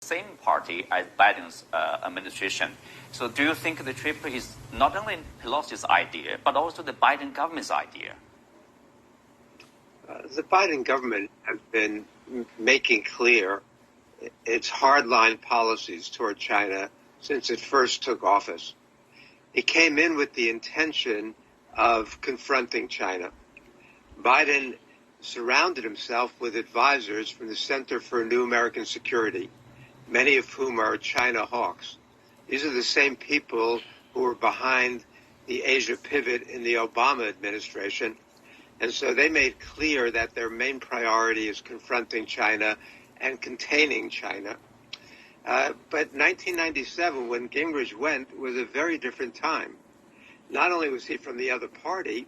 same party as Biden's administration. So do you think the trip is not only Pelosi's idea, but also the Biden government's idea? The Biden government has been making clear its hardline policies toward China since it first took office. It came in with the intention of confronting China. Biden surrounded himself with advisors from the Center for New American Security, many of whom are China hawks. These are the same people who were behind the Asia pivot in the Obama administration. And so they made clear that their main priority is confronting China and containing China. But 1997, when Gingrich went, was a very different time. Not only was he from the other party,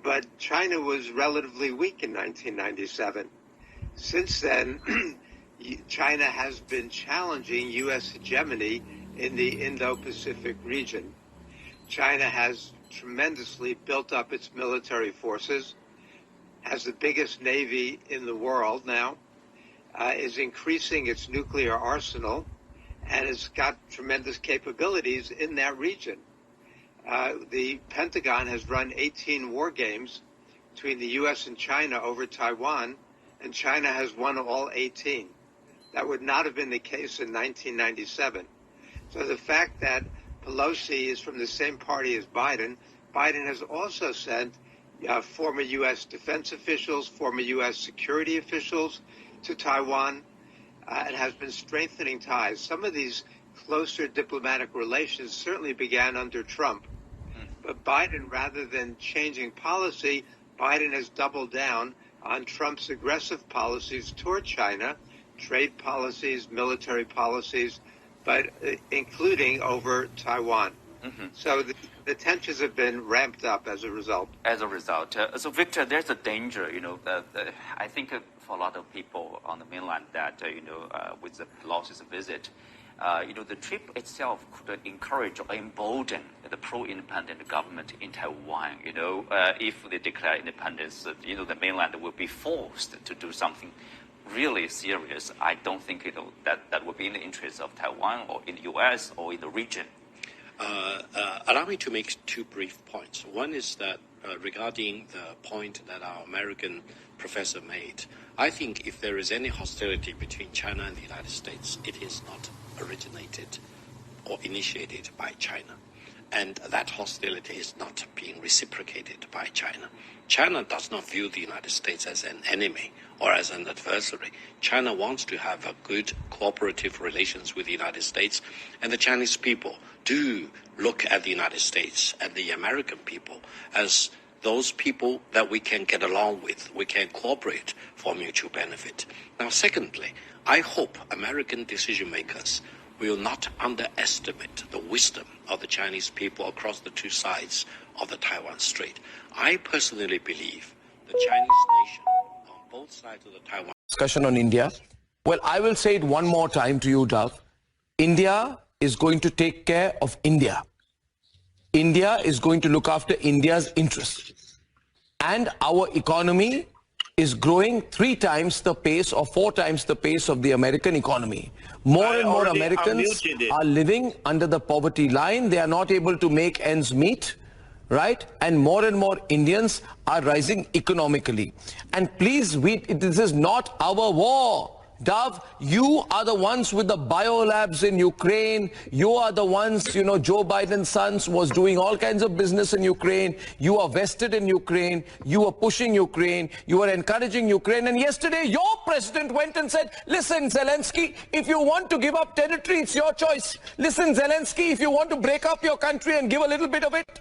but China was relatively weak in 1997. Since then, China has been challenging U.S. hegemony in the Indo-Pacific region. China has tremendously built up its military forces, has the biggest navy in the world now, is increasing its nuclear arsenal, and has got tremendous capabilities in that region. The Pentagon has run 18 war games between the U.S. and China over Taiwan, and China has won all 18. That would not have been the case in 1997. So the fact that Pelosi is from the same party as Biden, Biden has also sent former U.S. defense officials, former U.S. security officials to Taiwan, and has been strengthening ties. Some of these closer diplomatic relations certainly began under Trump. But Biden, rather than changing policy, Biden has doubled down on Trump's aggressive policies toward China, trade policies, military policies, but including over Taiwan. So the tensions have been ramped up as a result. So Victor, there's a danger, I think for a lot of people on the mainland that, with the Pelosi's visit, the trip itself could encourage or embolden the pro-independent government in Taiwan. If they declare independence, the mainland will be forced to do something really serious. I don't think that would be in the interest of Taiwan or in the U.S. or in the region. Allow me to make two brief points. One is that regarding the point that our American professor made, I think if there is any hostility between China and the United States, it is not originated or initiated by China. And that hostility is not being reciprocated by China. China does not view the United States as an enemy or as an adversary. China wants to have a good cooperative relations with the United States, and the Chinese people do look at the United States and the American people as those people that we can get along with, we can cooperate for mutual benefit. Now, secondly, I hope American decision makers will not underestimate the wisdom of the Chinese people across the two sides of the Taiwan Strait. I personally believe the Chinese nation on both sides of the Taiwan discussion on India. Well, I will say it one more time to you, Dove. India is going to take care of India. India is going to look after India's interests. And our economy is growing 3 times the pace or 4 times the pace of the American economy. More and more Americans are living under the poverty line. They are not able to make ends meet, right? And more Indians are rising economically. And please, this is not our war. Dove, you are the ones with the biolabs in Ukraine. You are the ones, Joe Biden's son was doing all kinds of business in Ukraine. You are vested in Ukraine. You are pushing Ukraine. You are encouraging Ukraine. And yesterday, your president went and said, listen, Zelensky, if you want to give up territory, it's your choice. Listen, Zelensky, if you want to break up your country and give a little bit of it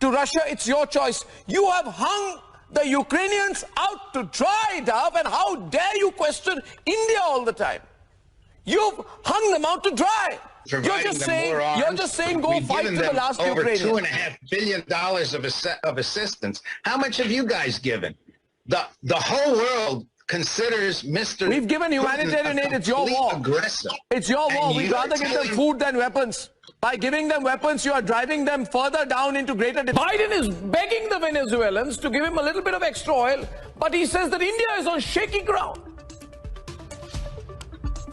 to Russia, it's your choice. You have hung the Ukrainians out to dry, Dove, and how dare you question India all the time? You've hung them out to dry. You're just saying go fight to the last Ukrainian. Over $2.5 billion of assistance. How much have you guys given? The whole world considers Mr. We've given humanitarian aid. It's your war. Aggressor. It's your war. We'd rather give them food than weapons. By giving them weapons, you are driving them further down into greater... Biden is begging the Venezuelans to give him a little bit of extra oil, but he says that India is on shaky ground.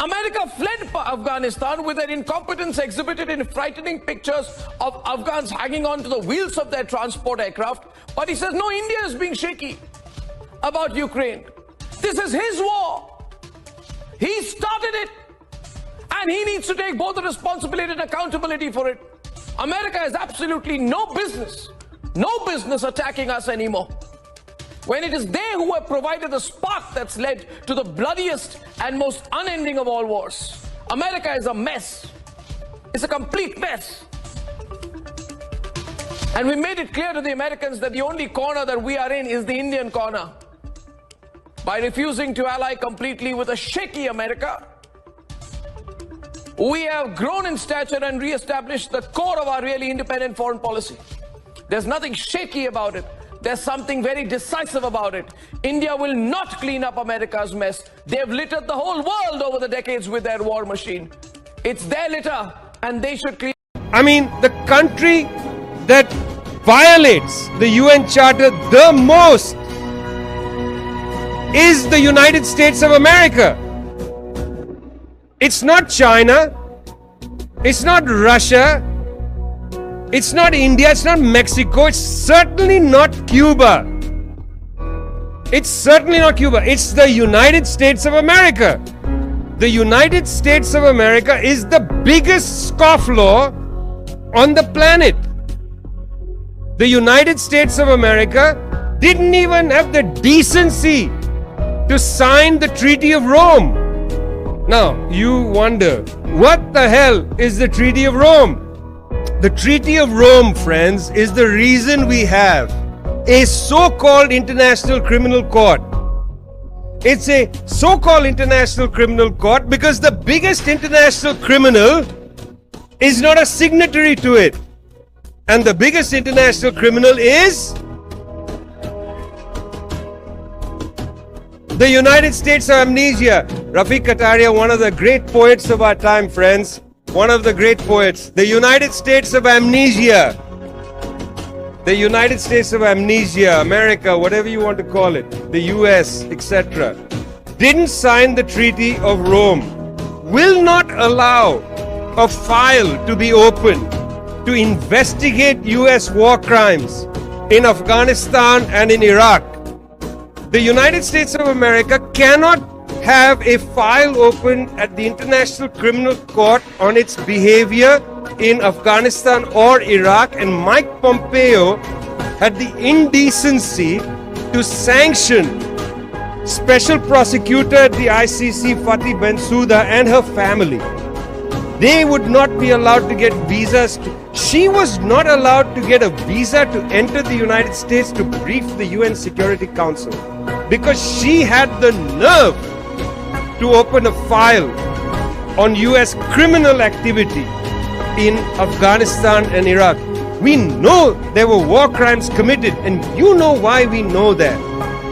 America fled Afghanistan with their incompetence exhibited in frightening pictures of Afghans hanging on to the wheels of their transport aircraft. But he says, no, India is being shaky about Ukraine. This is his war. He started it. And he needs to take both the responsibility and accountability for it. America has absolutely no business attacking us anymore, when it is they who have provided the spark that's led to the bloodiest and most unending of all wars. America is a mess. It's a complete mess. And we made it clear to the Americans that the only corner that we are in is the Indian corner. By refusing to ally completely with a shaky America, we have grown in stature and re-established the core of our really independent foreign policy. There's nothing shaky about it. There's something very decisive about it. India will not clean up America's mess. They've littered the whole world over the decades with their war machine. It's their litter, and they should clean. I mean, the country that violates the UN Charter the most is the United States of America. It's not China. It's not Russia. It's not India. It's not Mexico. It's certainly not Cuba. It's certainly not Cuba. It's the United States of America. The United States of America is the biggest scofflaw on the planet. The United States of America didn't even have the decency to sign the Treaty of Rome. Now, you wonder, what the hell is the Treaty of Rome? The Treaty of Rome, friends, is the reason we have a so-called international criminal court. It's a so-called international criminal court because the biggest international criminal is not a signatory to it. And the biggest international criminal is the United States of Amnesia. Rafiq Kataria, one of the great poets of our time, friends. One of the great poets. The United States of Amnesia. The United States of Amnesia, America, whatever you want to call it, the US, etc., didn't sign the Treaty of Rome, will not allow a file to be opened to investigate US war crimes in Afghanistan and in Iraq. The United States of America cannot have a file opened at the International Criminal Court on its behavior in Afghanistan or Iraq, and Mike Pompeo had the indecency to sanction Special Prosecutor at the ICC Fatih Bensouda and her family. They would not be allowed to get visas. She was not allowed to get a visa to enter the United States to brief the UN Security Council because she had the nerve to open a file on US criminal activity in Afghanistan and Iraq. We know there were war crimes committed, and you know why we know that.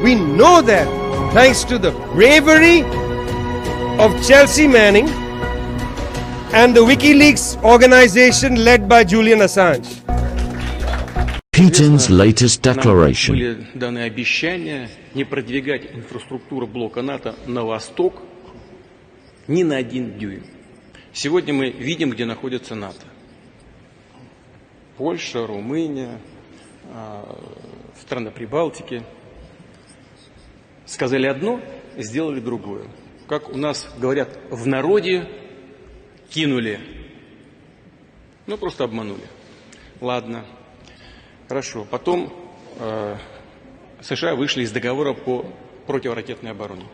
We know that thanks to the bravery of Chelsea Manning and the WikiLeaks organization led by Julian Assange. Putin's latest declaration. Были даны обещания не продвигать инфраструктуру блока НАТО на восток ни на 1 дюйм. Сегодня мы видим, где находится НАТО. Польша, Румыния, страны Прибалтики. Сказали одно, сделали другое. Как у нас говорят в народе, кинули. Ну, просто обманули. Ладно. Хорошо. Потом США вышли из договора по противоракетной обороне.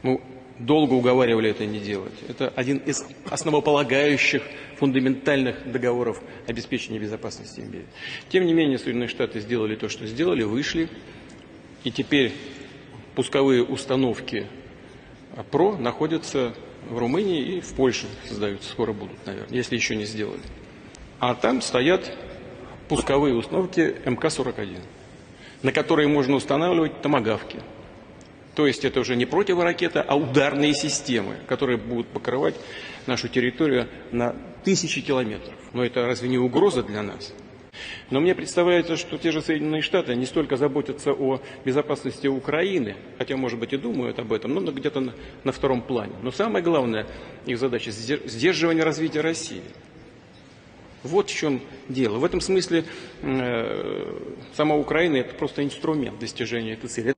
Мы долго уговаривали это не делать. Это один из основополагающих, фундаментальных договоров обеспечения безопасности империи. Тем не менее, Соединенные Штаты сделали то, что сделали, вышли. И теперь пусковые установки ПРО находятся в Румынии и в Польше создаются. Скоро будут, наверное, если еще не сделали. А там стоят пусковые установки МК-41, на которые можно устанавливать томагавки. То есть это уже не противоракета, а ударные системы, которые будут покрывать нашу территорию на тысячи километров. Но это разве не угроза для нас? Но мне представляется, что те же Соединенные Штаты не столько заботятся о безопасности Украины, хотя, может быть, и думают об этом, но где-то на втором плане. Но самая главная их задача – сдерживание развития России. Вот в чем дело. В этом смысле сама Украина – это просто инструмент достижения этой цели.